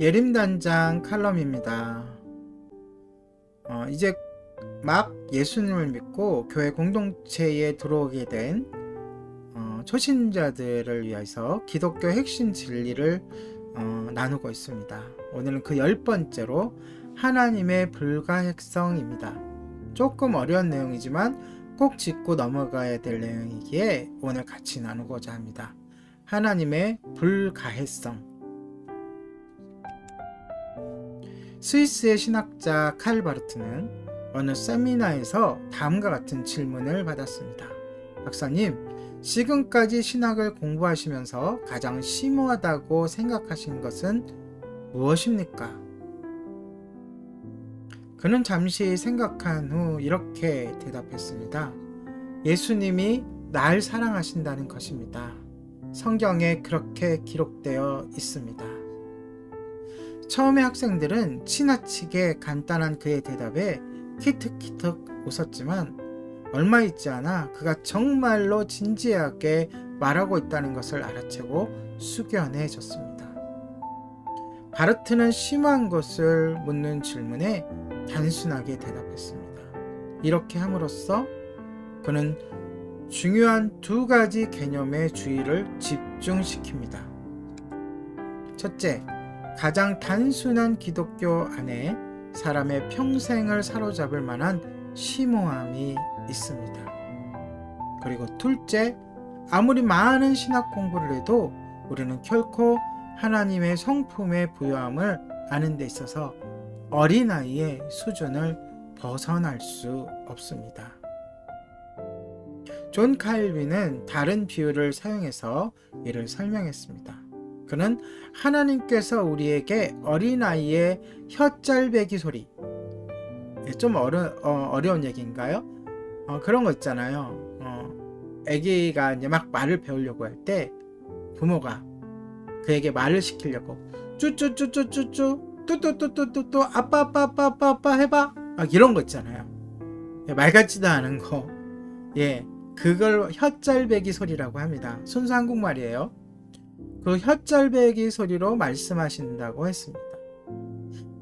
예림단장 칼럼입니다. 이제 막 예수님을 믿고 교회 공동체에 들어오게 된 초신자들을 위해서 기독교 핵심 진리를 나누고 있습니다. 오늘은 그 10번째로 하나님의 불가역성입니다. 조금 어려운 내용이지만 꼭 짚고 넘어가야 될 내용이기에 오늘 같이 나누고자 합니다. 하나님의 불가해성. 스위스의 신학자 칼 바르트는 어느 세미나에서 다음과 같은 질문을 받았습니다. 박사님, 지금까지 신학을 공부하시면서 가장 심오하다고 생각하신 것은 무엇입니까? 그는 잠시 생각한 후 이렇게 대답했습니다. 예수님이 날 사랑하신다는 것입니다. 성경에 그렇게 기록되어 있습니다. 처음에 학생들은 지나치게 간단한 그의 대답에 키득키득 웃었지만 얼마 있지 않아 그가 정말로 진지하게 말하고 있다는 것을 알아채고 숙연해졌습니다. 바르트는 심한 것을 묻는 질문에 단순하게 대답했습니다. 이렇게 함으로써 그는 중요한 두 가지 개념의 주의를 집중시킵니다. 첫째, 가장 단순한 기독교 안에 사람의 평생을 사로잡을 만한 심오함이 있습니다. 그리고 둘째, 아무리 많은 신학 공부를 해도 우리는 결코 하나님의 성품의 부요함을 아는 데 있어서 어린아이의 수준을 벗어날 수 없습니다. 존 칼빈은 다른 비유를 사용해서 이를 설명했습니다. 그는 하나님께서 우리에게 어린아이의 혓잘배기 소리, 좀 어려운 얘기인가요? 그런 거 있잖아요. 아기가 이제 막 말을 배우려고 할 때 부모가 그에게 말을 시키려고 쭈쭈쭈쭈쭈쭈 뚜뚜뚜뚜뚜뚜 아빠 해봐, 이런 거 있잖아요. 말 같지도 않은 거, 그걸 혓잘배기 소리라고 합니다. 순수 한국말이에요. 그 혓잘배기 소리로 말씀하신다고 했습니다.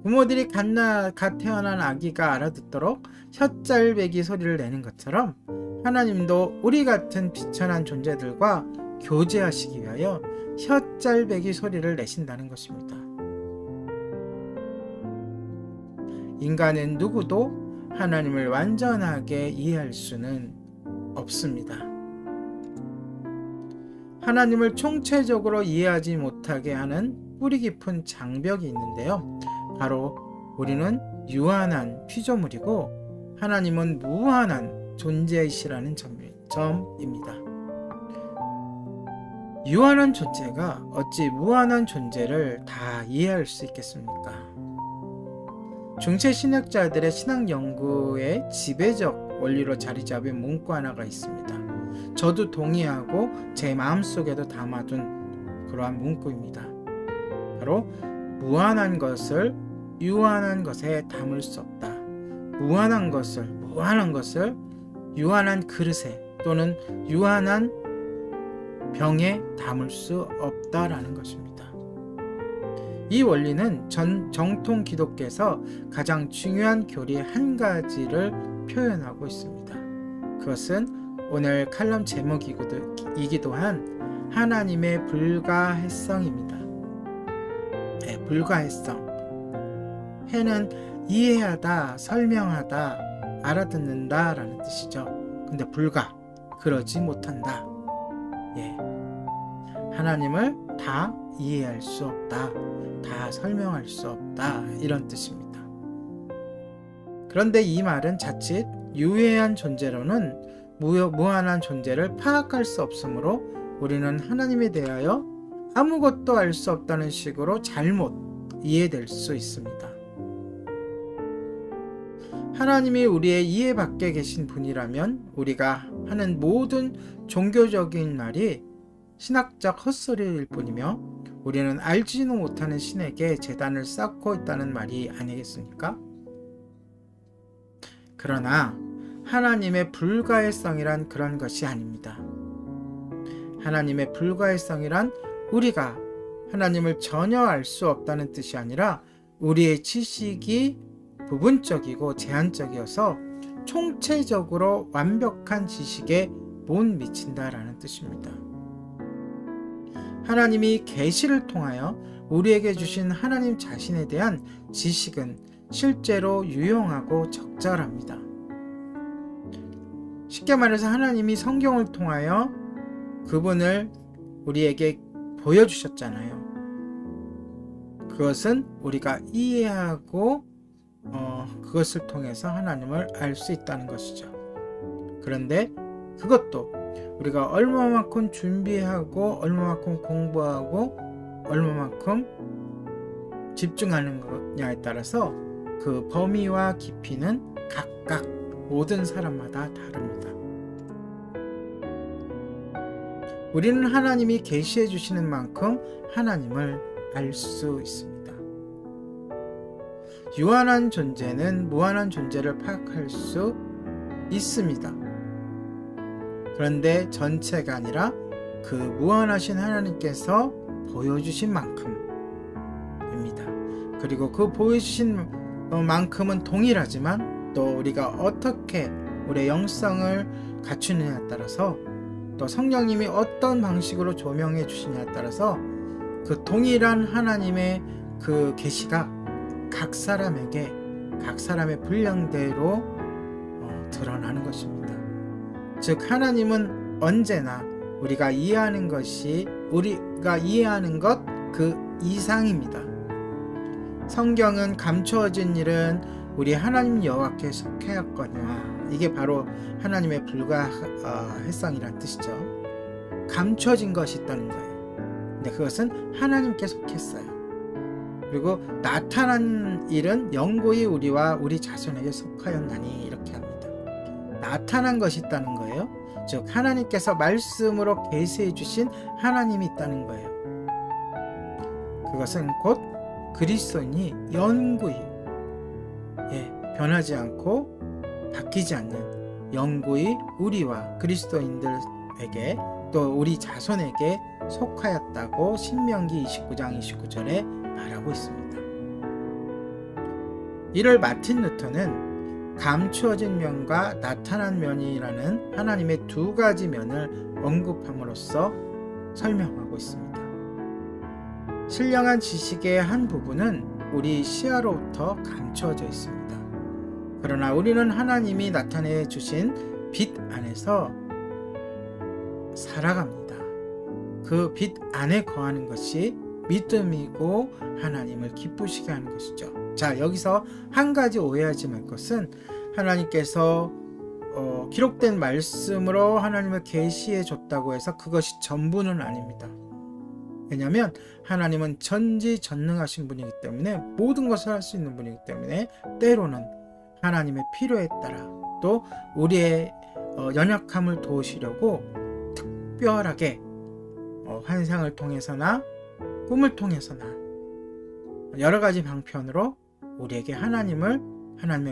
부모들이 갓 태어난 아기가 알아듣도록 혓잘배기 소리를 내는 것처럼 하나님도 우리 같은 비천한 존재들과 교제하시기 위하여 혓잘배기 소리를 내신다는 것입니다. 인간은 누구도 하나님을 완전하게 이해할 수는 없습니다. 하나님을 총체적으로 이해하지 못하게 하는 뿌리 깊은 장벽이 있는데요. 바로 우리는 유한한 피조물이고 하나님은 무한한 존재이시라는 점입니다. 유한한 존재가 어찌 무한한 존재를 다 이해할 수 있겠습니까? 중세 신학자들의 신학 연구의 지배적 원리로 자리 잡은 문구 하나가 있습니다. 저도 동의하고 제 마음속에도 담아둔 그러한 문구입니다. 바로 무한한 것을 유한한 것에 담을 수 없다. 무한한 것을 유한한 그릇에 또는 유한한 병에 담을 수 없다라는 것입니다. 이 원리는 정통 기독교에서 가장 중요한 교리 한 가지를 표현하고 있습니다. 그것은 오늘 칼럼 제목이기도 한 하나님의 불가해성입니다. 불가해성. 해는 이해하다, 설명하다, 알아듣는다 라는 뜻이죠. 근데 그러지 못한다. 하나님을 다 이해할 수 없다, 다 설명할 수 없다, 이런 뜻입니다. 그런데 이 말은 자칫 유해한 존재로는 무한한 존재를 파악할 수 없으므로 우리는 하나님에 대하여 아무것도 알 수 없다는 식으로 잘못 이해될 수 있습니다. 하나님이 우리의 이해 밖에 계신 분이라면 우리가 하는 모든 종교적인 말이 신학적 헛소리일 뿐이며 우리는 알지도 못하는 신에게 제단을 쌓고 있다는 말이 아니겠습니까? 그러나 하나님의 불가해성이란 그런 것이 아닙니다. 하나님의 불가해성이란 우리가 하나님을 전혀 알 수 없다는 뜻이 아니라 우리의 지식이 부분적이고 제한적이어서 총체적으로 완벽한 지식에 못 미친다라는 뜻입니다. 하나님이 계시를 통하여 우리에게 주신 하나님 자신에 대한 지식은 실제로 유용하고 적절합니다. 쉽게 말해서 하나님이 성경을 통하여 그분을 우리에게 보여주셨잖아요. 그것은 우리가 이해하고 그것을 통해서 하나님을 알 수 있다는 것이죠. 그런데 그것도 우리가 얼마만큼 준비하고 얼마만큼 공부하고 얼마만큼 집중하는 거냐에 따라서 그 범위와 깊이는 각각 모든 사람마다 다릅니다. 우리는 하나님이 계시해 주시는 만큼 하나님을 알 수 있습니다. 유한한 존재는 무한한 존재를 파악할 수 있습니다. 그런데 전체가 아니라 그 무한하신 하나님께서 보여주신 만큼입니다. 그리고 그 보여주신 만큼은 동일하지만 또 우리가 어떻게 우리의 영성을 갖추느냐에 따라서 또 성령님이 어떤 방식으로 조명해 주시냐에 따라서 그 동일한 하나님의 그 계시가 각 사람에게 각 사람의 분량대로 드러나는 것입니다. 즉 하나님은 언제나 우리가 이해하는 것 그 이상입니다. 성경은 감추어진 일은 우리 하나님 여호와께 속하였거니와, 이게 바로 하나님의 불가해성이란 뜻이죠. 감춰진 것이 있다는 거예요. 근데 그것은 하나님께 속했어요. 그리고 나타난 일은 영구히 우리와 우리 자손에게 속하였나니, 이렇게 합니다. 나타난 것이 있다는 거예요. 즉 하나님께서 말씀으로 계시해 주신 하나님이 있다는 거예요. 그것은 곧 그리스도인이 영구히 변하지 않고 바뀌지 않는 영구히 우리와 그리스도인들에게 또 우리 자손에게 속하였다고 신명기 29장 29절에 말하고 있습니다. 이를 마틴 루터는 감추어진 면과 나타난 면이라는 하나님의 두 가지 면을 언급함으로써 설명하고 있습니다. 신령한 지식의 한 부분은 우리 시야로부터 감추어져 있습니다. 그러나 우리는 하나님이 나타내 주신 빛 안에서 살아갑니다. 그 빛 안에 거하는 것이 믿음이고 하나님을 기쁘시게 하는 것이죠. 자, 여기서 한 가지 오해하지 말 것은 하나님께서 기록된 말씀으로 하나님을 계시해 줬다고 해서 그것이 전부는 아닙니다. 왜냐하면 하나님은 전지전능하신 분이기 때문에 모든 것을 할 수 있는 분이기 때문에 때로는 하나님의 필요에 따라 또 우리의 연약함을 도우시려고 특별하게 환상을 통해서나 꿈을 통해서나 여러 가지 방편으로 우리에게 하나님의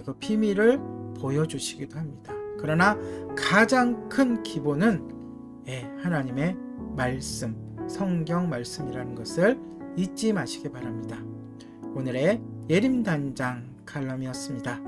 그 비밀을 보여주시기도 합니다. 그러나 가장 큰 기본은 하나님의 말씀, 성경 말씀이라는 것을 잊지 마시기 바랍니다. 오늘의 예림단장 칼럼이었습니다.